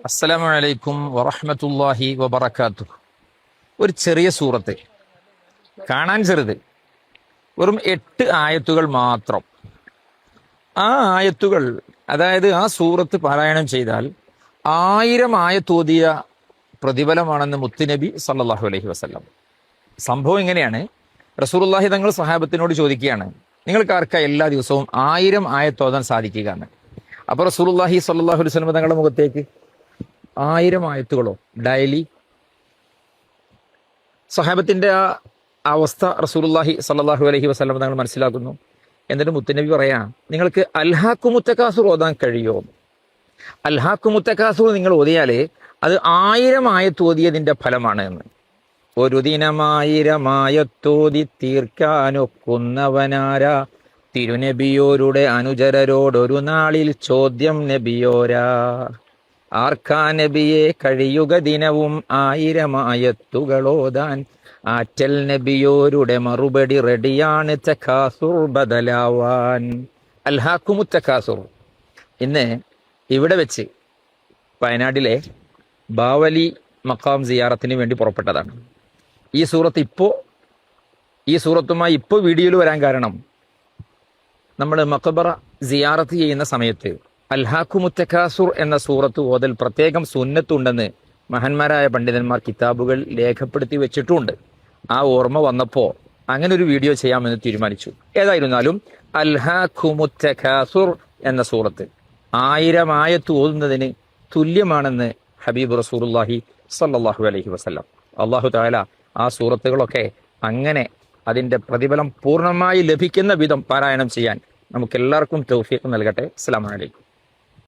അസ്സലാമു അലൈക്കും വറഹ്മത്തുള്ളാഹി വബറകാതുഹു. ഒരു ചെറിയ സൂറത്ത്, കാണാൻ ചെറുത്, വെറും 8 ആയത്തുകൾ മാത്രം. ആ ആയത്തുകൾ, അതായത് ആ സൂറത്ത് പാരായണം ചെയ്താൽ 1000 ആയത്തോതിയ പ്രതിഫലമാണെന്ന് മുത്തുനബി സല്ലല്ലാഹു അലൈഹി വസല്ലം. സംഭവം ഇങ്ങനെയാണ്. റസൂലുള്ളാഹി തങ്ങൾ സഹാബത്തിനോട് ചോദിക്കുകയാണ്, നിങ്ങൾക്ക് ആർക്കാ എല്ലാ ദിവസവും 1000 ആയത്തോതാൻ സാധിക്കുക എന്ന്. അപ്പൊ റസൂലുള്ളാഹി സല്ലല്ലാഹു അലൈഹി വസല്ലം തങ്ങളുടെ മുഖത്തേക്ക് 1000 ആയത്തുകളോ ഡയലി? സഹാബത്തിന്റെ ആ അവസ്ഥ റസൂലുള്ളാഹി സല്ലല്ലാഹു അലൈഹി വസല്ലം തങ്ങൾ മനസ്സിലാക്കുന്നു. എന്നിട്ട് മുത്തുനബി പറയാ, നിങ്ങൾക്ക് അൽഹാഖുമുത്തകാസുർ ഓതാൻ കഴിയോ? അൽഹാഖുമുത്തകാസുർ നിങ്ങൾ ഓതിയാലേ അത് 1000 ആയത്ത് ഓതിയതിന്റെ ഫലമാണ് എന്ന്. ഒരു ദിനം 1000 ആയത്തോതി തീർക്കാനൊക്കുന്നവനാരാ? തിരുനബിയോരുടെ അനുചരരോടൊരു നാളിൽ ചോദ്യം നബിയോരാ. ആർക്കാ നബിയെ കഴിയുക ദിനവും 1000 ആയത്തുകളോതാൻ? ആറ്റൽ നബിയോരുടെ മറുപടി റെഡിയാണ് തകാസുർ ബദലാവാൻ. അൽഹാഖുമു തകാസുർ ഇന്ന് ഇവിടെ വെച്ച് വയനാട്ടിലെ ബാവലി മഖാം സിയാറത്തിന് വേണ്ടി പുറപ്പെട്ടതാണ്. ഈ സൂറത്തുമായി ഇപ്പോൾ വീഡിയോയിൽ വരാൻ കാരണം, നമ്മൾ മഖബറ സിയാറത്ത് ചെയ്യുന്ന സമയത്ത് അൽഹാഖുമു തകാസുർ എന്ന സൂറത്ത് ഓതൽ പ്രത്യേകം സുന്നത്തുണ്ടെന്ന് മഹാന്മാരായ പണ്ഡിതന്മാർ കിതാബുകൾ രേഖപ്പെടുത്തി വെച്ചിട്ടുണ്ട്. ആ ഓർമ്മ വന്നപ്പോൾ അങ്ങനെ ഒരു വീഡിയോ ചെയ്യാമെന്ന് തീരുമാനിച്ചു. ഏതായിരുന്നാലും അൽഹാഖുമു തകാസുർ എന്ന സൂറത്ത് 1000 ആയത്ത് ഓതുന്നതിന് തുല്യമാണെന്ന് ഹബീബ് റസൂലുള്ളാഹി സ്വല്ലല്ലാഹു അലൈഹി വസല്ലം. അല്ലാഹു തആല ആ സൂറത്തുകളൊക്കെ അങ്ങനെ അതിന്റെ പ്രതിഫലം പൂർണ്ണമായി ലഭിക്കുന്ന വിധം പാരായണം ചെയ്യാൻ നമുക്കെല്ലാവർക്കും തൗഫീഖ് നൽകട്ടെ. അസ്സലാമു അലൈക്കും.